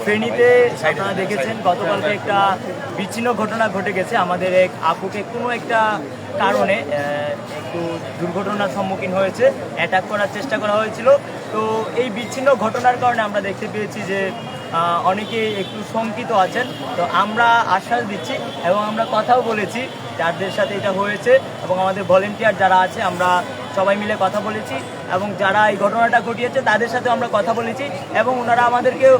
ফেনীতে আপনারা দেখেছেন গতকালকে একটা বিচ্ছিন্ন ঘটনা ঘটে গেছে। আমাদের এক আপুকে কোনো একটা কারণে একটু দুর্ঘটনার সম্মুখীন হয়েছে, অ্যাটাক করার চেষ্টা করা হয়েছিল। তো এই বিচ্ছিন্ন ঘটনার কারণে আমরা দেখতে পেয়েছি যে অনেকে একটু শঙ্কিত আছেন। তো আমরা আশ্বাস দিচ্ছি এবং আমরা কথাও বলেছি যাদের সাথে এটা হয়েছে এবং আমাদের ভলেন্টিয়ার যারা আছে আমরা সবাই মিলে কথা বলেছি এবং যারা এই ঘটনাটা ঘটিয়েছে তাদের সাথে আমরা কথা বলেছি এবং ওনারা আমাদেরকেও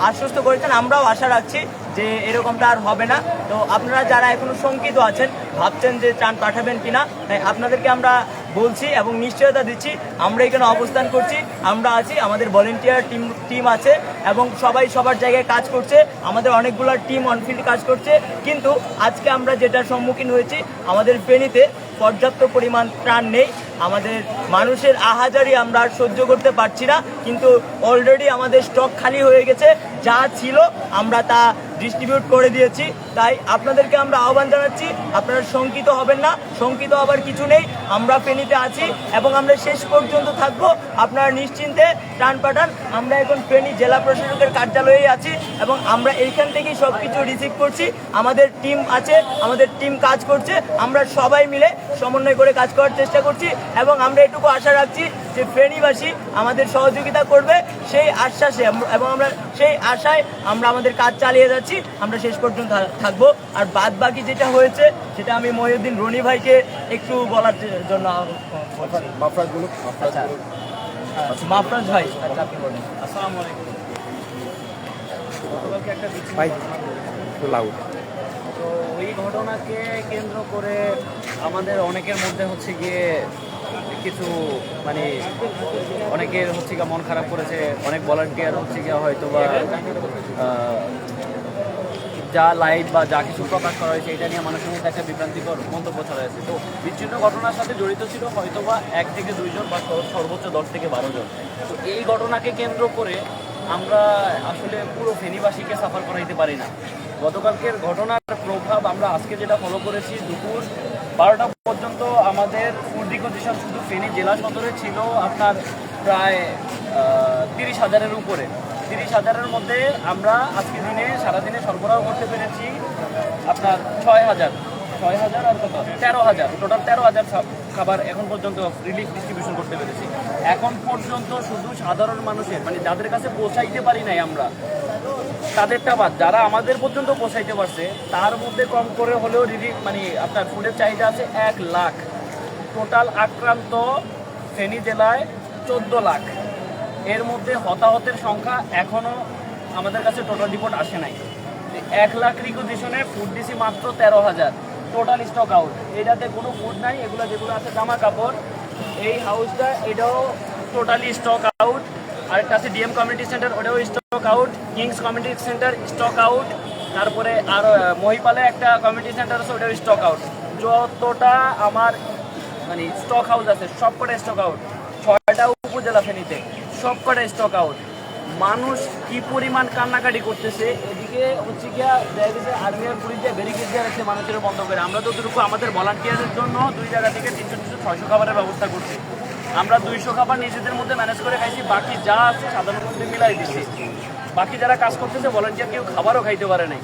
আশ্বস্ত করেছেন। আমরাও আশা রাখছি যে এরকমটা আর হবে না। তো আপনারা যারা এখনো শঙ্কিত আছেন, ভাবছেন যে ত্রাণ পাঠাবেন কিনা, তাই আপনাদেরকে আমরা বলছি এবং নিশ্চয়তা দিচ্ছি আমরা এখানে অবস্থান করছি, আমরা আছি, আমাদের ভলেন্টিয়ার টিম আছে এবং সবাই সবার জায়গায় কাজ করছে। আমাদের অনেকগুলো টিম অনফিল্ড কাজ করছে, কিন্তু আজকে আমরা যেটার সম্মুখীন হয়েছি, আমাদের ফেনীতে পর্যাপ্ত পরিমাণ ত্রাণ নেই। আমাদের মানুষের আহাজারি আমরা আর সহ্য করতে পারছি না, কিন্তু অলরেডি আমাদের স্টক খালি হয়ে গেছে। যা ছিল আমরা তা ডিস্ট্রিবিউট করে দিয়েছি। তাই আপনাদেরকে আমরা আহ্বান জানাচ্ছি, আপনারা শঙ্কিত হবেন না, শঙ্কিত হবার কিছু নেই। আমরা ফেনীতে আছি এবং আমরা শেষ পর্যন্ত থাকবো। আপনারা নিশ্চিন্তে ত্রাণ পাঠান। আমরা এখন ফেনী জেলা প্রশাসকের কার্যালয়ে আছি এবং আমরা এইখান থেকেই সব কিছু রিসিভ করছি। আমাদের টিম আছে, আমাদের টিম কাজ করছে, আমরা সবাই মিলে সমন্বয় করে কাজ করার চেষ্টা করছি এবং আমরা এটুকু আশা রাখছি যে ফেনীবাসী আমাদের সহযোগিতা করবে, সেই আশ্বাসে এবং আমরা সেই আশায় আমরা আমাদের কাজ চালিয়ে যাচ্ছি। আমরা শেষ পর্যন্ত থাকবো। আর বাদ বাকি যেটা হয়েছে সেটা আমি মহিউদ্দিন রনি ভাইকে একটু বলার জন্য মাফরাজ ভাই, আচ্ছা আপনি বলেন। আসসালামু আলাইকুম। গতকালকে একটা তো ওই ঘটনাকে কেন্দ্র করে আমাদের অনেকের মধ্যে হচ্ছে গিয়ে কিছু মানে অনেকের হচ্ছে গিয়ে মন খারাপ করেছে। অনেক ভলান্টিয়ার হচ্ছে গিয়ে হয়তো বা যা লাইভ বা যা কিছু প্রকাশ করা হয়েছে এটা নিয়ে মানুষের মধ্যে একটা বিভ্রান্তিকর মন্তব্য ছড়া হয়েছে। তো বিচ্ছিন্ন ঘটনার সাথে জড়িত ছিল হয়তো বা 1 থেকে 2 জন বা সর্বোচ্চ 10 থেকে 12 জন। তো এই ঘটনাকে কেন্দ্র করে আমরা আসলে পুরো ফেনীবাসীকে সাফার করাইতে পারি না। গতকালকের ঘটনার প্রভাব আমরা আজকে যেটা ফলো করেছি, দুপুর 12টা পর্যন্ত আমাদের ফুড রিকোজিশন শুধু ফেনী জেলা সদরে ছিল আপনার প্রায় 30,000-এর উপরে। 30,000-এর মধ্যে আমরা আজকে দিনে সারাদিনে সরবরাহ করতে পেরেছি আপনার 6,000 আর কত 13,000, টোটাল 13,000 খাবার এখন পর্যন্ত রিলিফ ডিস্ট্রিবিউশন করতে পেরেছি। এখন পর্যন্ত শুধু সাধারণ মানুষের মানে যাদের কাছে পৌঁছাইতে পারি নাই আমরা, তাদেরটা বাদ, যারা আমাদের পর্যন্ত পৌঁছাইতে পারছে তার মধ্যে কম করে হলেও রিলিফ মানে আপনার ফুডের চাহিদা আছে 1 লাখ। টোটাল আক্রান্ত ফেনী জেলায় 14 লাখ। এর মধ্যে হতাহতের সংখ্যা এখনও আমাদের কাছে টোটাল রিপোর্ট আসে নাই। 1 লাখ রিকোজিশনে ফুড দিছি মাত্র 13,000, টোটাল স্টক আউট। এটাতে কোনো ফুড নাই, এগুলো যেগুলো আছে জামা কাপড়। এই হাউসটা এটাও টোটালি স্টক আউট। আরেকটা আছে ডিএম কমিউনিটি সেন্টার, ওটাও stock out. Kings community center stock out. তারপরে আর মহিপালে একটা কমিউনিটি সেন্টার আছে, ওটাও স্টক আউট। যতটা আমার মানে স্টক হাউস আছে সবকটা স্টক আউট। 6টা উপজেলা ফেনীতে সবকটা স্টক আউট। মানুষ কি পরিমাণ কান্নাকাটি করতেছে, এদিকে হচ্ছে গিয়া আর্মি আর পুলিশ দিয়ে ব্যারিকেড দিয়ে রাখছে মানুষের বন্ধ করে। আমরা যতটুকু আমাদের ভলান্টিয়ারের জন্য 2 জায়গা থেকে 300-600 খাবারের ব্যবস্থা করছি। আমরা 200 খাবার নিজেদের মধ্যে ম্যানেজ করে খাইছি, বাকি যা আছে সাধারণ মধ্যে মিলাই দিচ্ছি। বাকি যারা কাজ করতেছে ভলান্টিয়ার কেউ খাবারও খাইতে পারে নাই।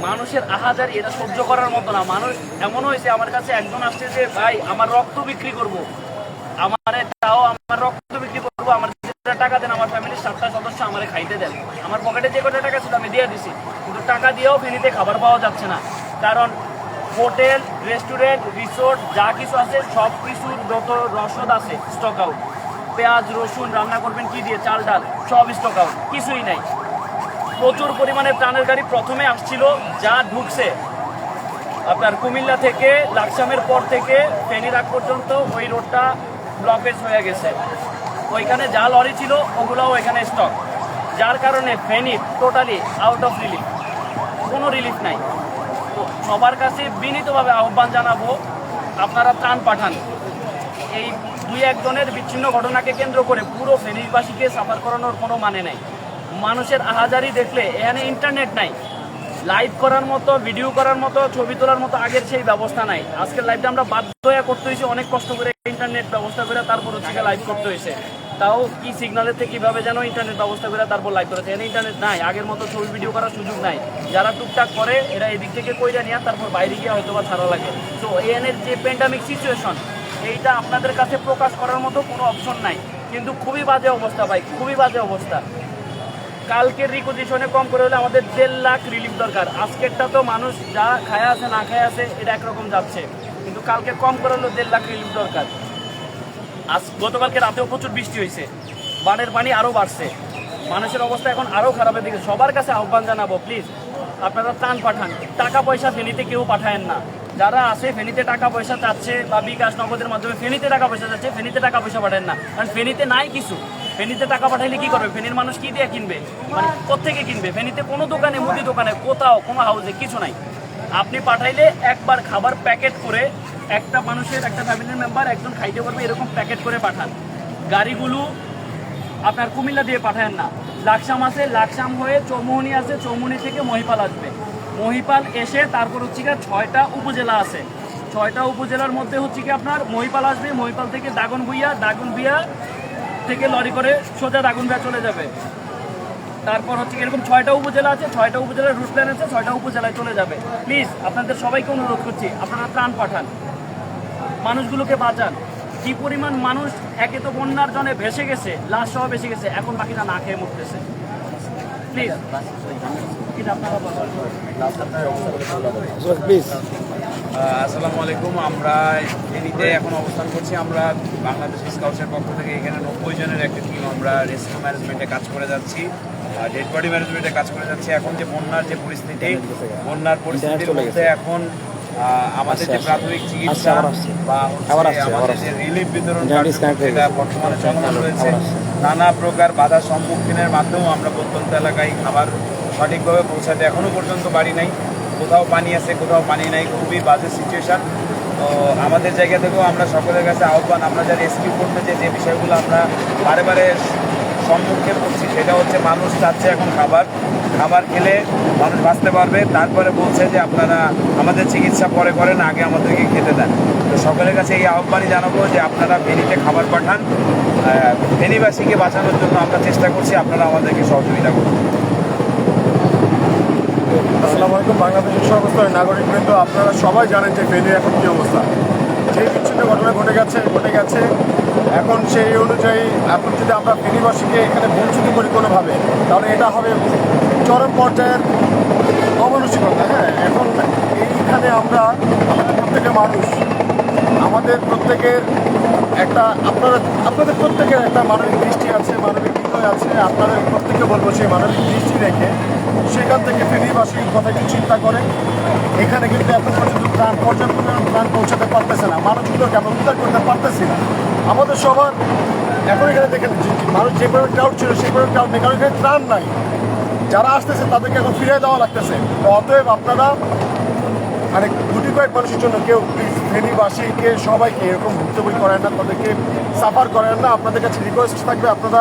মানুষের আহাজারি এটা সহ্য করার মতো না। মানুষ এমন হয়েছে, আমার কাছে একজন আসছে যে ভাই আমার রক্ত বিক্রি করব, আমার রক্ত বিক্রি করবো, আমার টাকা দেন, আমার ফ্যামিলির 7টা সদস্য আমার খাইতে দেন। আমার পকেটে যে কটা টাকা ছিল আমি দিয়ে দিছি, কিন্তু টাকা দিয়েও ফেনীতে খাবার পাওয়া যাচ্ছে না। কারণ হোটেল, রেস্টুরেন্ট, রিসোর্ট যা কিছু আছে সব কিছুর যত রসদ আছে স্টক আউট। পেঁয়াজ রসুন রান্না করবেন কি দিয়ে, চাল ডাল সব স্টক আউট, কিছুই নাই। প্রচুর পরিমাণে ত্রাণের গাড়ি প্রথমে আসছিল, যা ঢুকছে আপনার কুমিল্লা থেকে লাকসামের পর থেকে ফেনীর আগ পর্যন্ত ওই রোডটা ব্লকেজ হয়ে গেছে। ওইখানে যা লরি ছিল ওগুলোও ওইখানে স্টক, যার কারণে Feni totally out of relief, কোনো রিলিফ নাই। তো সবার কাছে বিনীতভাবে আহ্বান জানাবো, আপনারা ত্রাণ পাঠান। এই 2-1 জনের বিচ্ছিন্ন ঘটনাকে কেন্দ্র করে পুরো ফেনীবাসীকে সাফার করানোর কোনো মানে নেই। মানুষের আহাজারি দেখলে, এখানে ইন্টারনেট নাই, লাইভ করার মতো, ভিডিও করার মতো, ছবি তোলার মতো আগের সেই ব্যবস্থা নাই। আজকের লাইভটা আমরা বাধ্য হয়ে করতে হয়েছে, অনেক কষ্ট করে ইন্টারনেট ব্যবস্থা করে তারপর হচ্ছে লাইভ করতে হয়েছে। তাও কি সিগন্যালের থেকে কীভাবে যেন ইন্টারনেট ব্যবস্থা করে তারপর লাইভ করেছে। এখানে ইন্টারনেট নাই, আগের মতো ছবি ভিডিও করার সুযোগ নাই। যারা টুকটাক করে এরা এদিক থেকে কইরা নিয়ে তারপর বাইরে গিয়ে হয়তো বা ছাড়া লাগে। তো এনের যে প্যান্ডামিক সিচুয়েশন, এইটা আপনাদের কাছে প্রকাশ করার মতো কোনো অপশন নাই, কিন্তু খুবই বাজে অবস্থা ভাই, খুবই বাজে অবস্থা। কালকের রিকোজিশনে কম করে হলে আমাদের 1.5 লাখ রিলিফ দরকার। আজকেরটা তো মানুষ যা খায় আছে না খায় আছে এটা একরকম যাচ্ছে, কিন্তু কালকে কম করে হলো 1.5 লাখ রিলিফ দরকার। গতকালকে রাতেও প্রচুর বৃষ্টি হয়েছে, বানের পানি আরও বাড়ছে, মানুষের অবস্থা এখন আরও খারাপের দিকে। সবার কাছে আহ্বান জানাবো, প্লিজ আপনারা ত্রাণ পাঠান। টাকা পয়সা ফেনীতে কেউ পাঠায়েন না। যারা আছে ফেনীতে টাকা পয়সা চাচ্ছে বা বিকাশ নগদের মাধ্যমে ফেনীতে টাকা পয়সা চাচ্ছে, ফেনীতে টাকা পয়সা পাঠান না, কারণ ফেনীতে নাই কিছু। ফেনীতে টাকা পাঠাইলে কি করবে? ফেনীর মানুষ কি দিয়ে কিনবে? মানে কোত্থেকে কিনবে? ফেনীতে কোনো দোকানে, মুদি দোকানে, কোথাও কোনো হাউসে কিছু নাই। আপনি পাঠাইলে একবার খাবার প্যাকেট করে একটা মানুষের, একটা ফ্যামিলির মেম্বার একজন খাইতে পারবে এরকম প্যাকেট করে পাঠান। গাড়িগুলো আপনার কুমিল্লা দিয়ে পাঠায়েন না। লাকসাম আছে, লাকসাম হয়ে চৌমুহনী আছে, চৌমুহনী থেকে মহিপাল আসবে। মহিপাল এসে তারপর হচ্ছে কি 6টা উপজেলা আছে, 6টা উপজেলার মধ্যে হচ্ছে কি আপনার মহিপাল আসবে। মহিপাল থেকে দাগনভূঞা, দাগনভূঞা থেকে লরি করে সোজা দাগনভূঞা চলে যাবে। তারপর হচ্ছে এরকম 6টা উপজেলা আছে, 6টা উপজেলার রুট প্ল্যান আছে, 6টা উপজেলায় চলে যাবে। প্লিজ আপনাদের সবাইকে অনুরোধ করছি, আপনারা ত্রাণ পাঠান, মানুষগুলোকে বাঁচান। কি পরিমাণ মানুষ একে তো বন্যার জন্য ভেসে গেছে, লাশ সহ ভেসে গেছে, এখন বাকিটা না খেয়ে মরতেছে। Please please. আসসালামু আলাইকুম। আমরা ফেনীতে এখন অবস্থান করছি। আমরা বাংলাদেশ স্কাউটসের পক্ষ থেকে এখানে 90 জনের একটা টিম আমরা রেস্কিউ ম্যানেজমেন্টে কাজ করে যাচ্ছি, ডেড বডি ম্যানেজমেন্টে কাজ করে যাচ্ছি। এখন যে বন্যার যে পরিস্থিতি, বন্যার পরিস্থিতির মধ্যে এখন আমাদের যে প্রাথমিক চিকিৎসা বা আমাদের যে রিলিফ বিতরণ যেটা বর্তমানে চলমান রয়েছে, নানা প্রকার বাধা সম্মুখীনের মাধ্যমেও আমরা প্রত্যন্ত এলাকায় খাবার সঠিকভাবে পৌঁছাতে এখনও পর্যন্ত পারি নাই। কোথাও পানি আছে, কোথাও পানি নাই, খুবই বাজে সিচুয়েশান। তো আমাদের জায়গা থেকেও আমরা সকলের কাছে আহ্বান, আমরা যা রেস্কিউ করতে যে বিষয়গুলো আমরা বারে বারে সম্মুখে পড়ছি, সেটা হচ্ছে মানুষ চাচ্ছে এখন খাবার খেলে মানুষ বাঁচতে পারবে। তারপরে বলছে যে আপনারা আমাদের চিকিৎসা পরে করেন, আগে আমাদেরকে খেতে দেন। তো সকলের কাছে এই আহ্বানই জানাবো যে আপনারা ফেনীতে খাবার পাঠান, ফেনীবাসীকে বাঁচানোর জন্য আমরা চেষ্টা করছি, আপনারা আমাদেরকে সহযোগিতা করুন। আসসালামু আলাইকুম। বাংলাদেশের সর্বস্তরের নাগরিকবৃন্দ, আপনারা সবাই জানেন যে ফেনীর এখন কী অবস্থা। যে বিচ্ছিন্ন ঘটনা ঘটে গেছে এখন সেই অনুযায়ী এখন যদি আমরা ফেনীবাসীকে এখানে বঞ্চিত করি কোনোভাবে, তাহলে এটা হবে চরম পর্যায়ের অমানসিকতা। হ্যাঁ, এখন এইখানে আমরা প্রত্যেকের মানুষ, আমাদের প্রত্যেকের একটা আপনাদের প্রত্যেকের একটা মানবিক দৃষ্টি আছে, মানবিক হৃদয় আছে। আপনাদের প্রত্যেককে বলবো সেই মানবিক দৃষ্টি রেখে সেখান থেকে ফেনীবাসীর কথা একটু চিন্তা করে। এখানে কিন্তু এখন পর্যন্ত পর্যাপ্ত ত্রাণ পৌঁছাতে পারতেছে না, মানুষগুলোকে আমরা উদ্ধার করতে পারতেছি না। আমাদের সবার এখন এখানে দেখেন মানুষ যে পরিমাণ ক্রাউড ছিল সেই পরিমাণ ক্রাউড নেই, কারণ এখানে ত্রাণ নাই। যারা আসতেছে তাদেরকে এখন ফিরিয়ে দেওয়া লাগতেছে। তো অতএব আপনারা মানে গুটি কয়েক মানুষের জন্য কেউ ফেনীবাসীকে সবাইকে এরকম ভুক্তভোগী করেন না, তাদেরকে সাফার করেন না। আপনাদের কাছে রিকোয়েস্ট থাকবে, আপনারা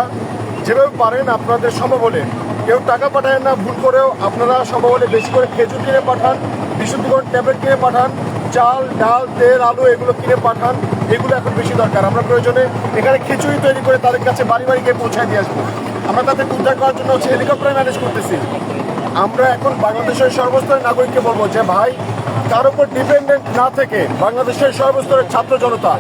যেভাবে পারেন আপনাদের সম্ভব হলে, কেউ টাকা পাঠায় না ভুল করেও, আপনারা সম্ভব হলে বেশি করে খেজুর কিনে পাঠান, বিশুদ্ধকরণ ট্যাবলেট কিনে পাঠান, চাল ডাল তেল আলু এগুলো কিনে পাঠান। এগুলো এখন বেশি দরকার। আমরা প্রয়োজনে এখানে খিচুড়ি তৈরি করে তাদের কাছে বাড়ি বাড়ি গিয়ে পৌঁছায় দিয়ে আসবো। আমরা তাদেরকে উদ্ধার করার জন্য হেলিকপ্টার ম্যানেজ করতেছি। আমরা এখন বাংলাদেশের সর্বস্তরের নাগরিককে বলবো যে ভাই, তার উপর ডিপেন্ডেন্ট না থেকে বাংলাদেশের সর্বস্তরের ছাত্র জনতা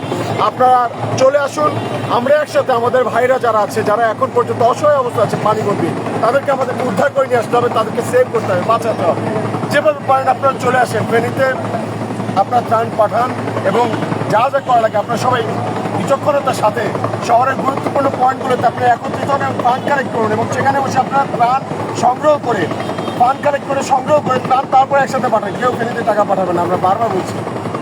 আপনারা চলে আসুন। আমরা একসাথে আমাদের ভাইরা যারা আছে, যারা এখন পর্যন্ত অসহায় অবস্থা আছে পানিবন্দী, তাদেরকে আমাদেরকে উদ্ধার করে নিয়ে আসতে হবে, তাদেরকে সেভ করতে হবে, বাঁচাতে হবে। যেভাবে পারেন আপনারা চলে আসেন ফেনীতে, আপনার ত্রাণ পাঠান এবং যা যা করা লাগে আপনারা সবাই বিচক্ষণতার সাথে শহরের গুরুত্বপূর্ণ পয়েন্টগুলোতে আপনারা একত্রিত হন এবং ফান্ড কালেক্ট করুন এবং সেখানে বসে আপনারা ত্রাণ সংগ্রহ করে ফান্ড কালেক্ট করে সংগ্রহ করে ত্রাণ তারপরে একসাথে পাঠান। কেউ ফেনীতে টাকা পাঠাবে না, আমরা বারবার বলছি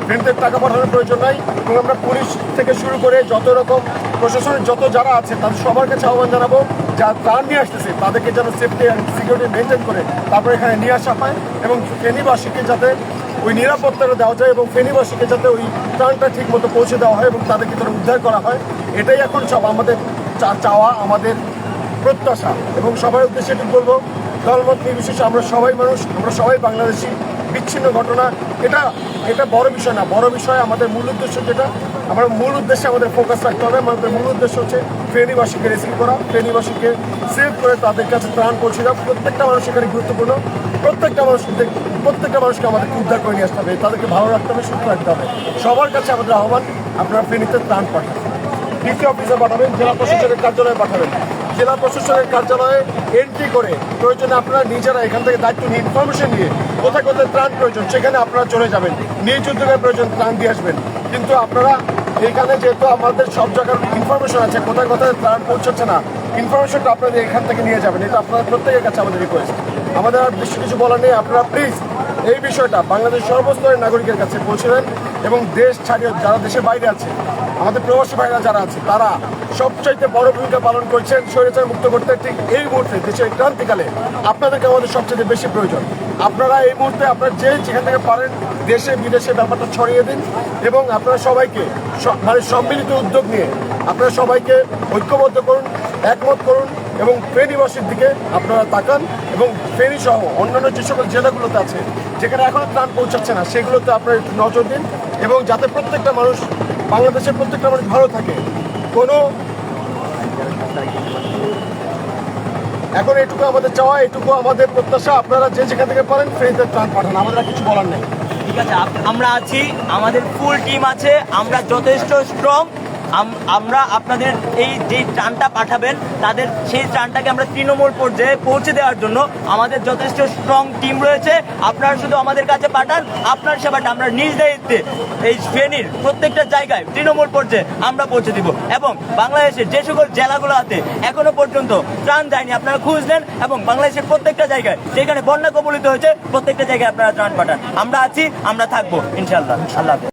ফেনীতে টাকা পাঠানোর প্রয়োজন নাই। এবং আমরা পুলিশ থেকে শুরু করে যত রকম প্রশাসনের যত যারা আছে তাদের সবার কাছে আহ্বান জানাবো, যা ত্রাণ নিয়ে আসতেছে তাদেরকে যেন সেফটি অ্যান্ড সিকিউরিটি মেনটেন করে তারপরে এখানে নিয়ে আসা হয় এবং ফেনীবাসীকে যাতে ওই নিরাপত্তাটা দেওয়া যায় এবং ফেনীবাসীকে যাতে ওই ত্রাণটা ঠিক মতো পৌঁছে দেওয়া হয় এবং তাদেরকে যেন উদ্ধার করা হয়। এটাই এখন সব আমাদের চাওয়া, আমাদের প্রত্যাশা। এবং সবার উদ্দেশ্যে এটুকু বলবো, দলমত নির্বিশেষে আমরা সবাই মানুষ, আমরা সবাই বাংলাদেশি। বিচ্ছিন্ন ঘটনা এটা বড় বিষয় না, বড় বিষয় আমাদের মূল উদ্দেশ্য যেটা, আমার মূল উদ্দেশ্যে আমাদের ফোকাস রাখতে হবে। আমাদের মূল উদ্দেশ্য হচ্ছে ফেনীবাসীকে রেস্কিউ করা, ফেনীবাসীকে সেভ করে তাদের কাছে ত্রাণ পৌঁছে দেওয়া। প্রত্যেকটা মানুষ এখানে গুরুত্বপূর্ণ, প্রত্যেকটা মানুষকে আমাদেরকে উদ্ধার করে নিয়ে আসতে হবে, তাদেরকে ভালো রাখতে হবে, সুস্থ রাখতে হবে। সবার কাছে আমাদের আহ্বান, আপনারা ফেনীতে ত্রাণ পাঠান, ডিসি অফিসে পাঠাবেন, জেলা প্রশাসনের কার্যালয়ে পাঠাবেন। জেলা প্রশাসনের কার্যালয়ে এন্ট্রি করে প্রয়োজনে আপনারা নিজেরা এখান থেকে দায়িত্ব নিয়ে ইনফরমেশন নিয়ে কোথায় কোথায় ত্রাণ প্রয়োজন সেখানে আপনারা চলে যাবেন, নিজ উদ্যোগের প্রয়োজন ত্রাণ দিয়ে আসবেন। কিন্তু আপনারা এখানে যেহেতু আমাদের সব জায়গার ইনফরমেশন আছে, কোথায় কোথায় ত্রাণ পৌঁছচ্ছে না, ইনফরমেশনটা আপনাদের এখান থেকে নিয়ে যাবেন। এটা আপনাদের প্রত্যেকের কাছে আমাদের রিকোয়েস্ট। আমাদের আর বেশি কিছু বলার নেই, আপনারা প্লিজ এই বিষয়টা বাংলাদেশ সর্বস্তরের নাগরিকের কাছে পৌঁছে দেন এবং দেশ ছাড়িয়ে যারা দেশের বাইরে আছে, আমাদের প্রবাসী ভাইরা যারা আছে, তারা সবচাইতে বড় ভূমিকা পালন করছেন স্বৈরাচার মুক্ত করতে। ঠিক এই মুহূর্তে দেশের ক্রান্তিকালে আপনাদেরকে আমাদের সবচেয়ে বেশি প্রয়োজন। আপনারা এই মুহূর্তে আপনারা যেখান থেকে পারেন দেশে বিদেশে ব্যাপারটা ছড়িয়ে দিন এবং আপনারা সবাইকে মানে সম্মিলিত উদ্যোগ নিয়ে আপনারা সবাইকে ঐক্যবদ্ধ করুন, একমত করুন এবং ফেনীবাসীর দিকে আপনারা তাকান এবং ফেনী সহ অন্যান্য যে সকল জেলাগুলোতে আছে যেখানে এখনো ত্রাণ পৌঁছাচ্ছে না সেগুলোতে আপনারা একটু নজর দিন এবং যাতে প্রত্যেকটা মানুষ, বাংলাদেশের প্রত্যেকটা মানুষ ভালো থাকে। এখন এটুকু আমাদের চাওয়া, এটুকু আমাদের প্রত্যাশা, আপনারা যে যেখান থেকে পারেন ফেনীতে ত্রাণ পাঠান, আমাদের আর কিছু বলার নেই। ঠিক আছে, আমরা আছি, আমাদের ফুল টিম আছে, আমরা যথেষ্ট স্ট্রং। আমরা আপনাদের এই যে ত্রাণটা পাঠাবেন তাদের সেই ত্রাণটাকে আমরা তৃণমূল পর্যায়ে পৌঁছে দেওয়ার জন্য আমাদের যথেষ্ট স্ট্রং টিম রয়েছে। আপনারা শুধু আমাদের কাছে পাঠান, আপনার সেবাটা আমরা নিজ দায়িত্বে এই ফেনীর প্রত্যেকটা জায়গায় তৃণমূল পর্যায়ে আমরা পৌঁছে দিব এবং বাংলাদেশের যে সকল জেলাগুলো আছে এখনো পর্যন্ত ত্রাণ দেয়নি আপনারা খোঁজ নেন এবং বাংলাদেশের প্রত্যেকটা জায়গায় যেখানে বন্যা কবলিত হয়েছে প্রত্যেকটা জায়গায় আপনারা ত্রাণ পাঠান। আমরা আছি, আমরা থাকবো ইনশাআল্লাহ। আল্লাহ হাফেজ।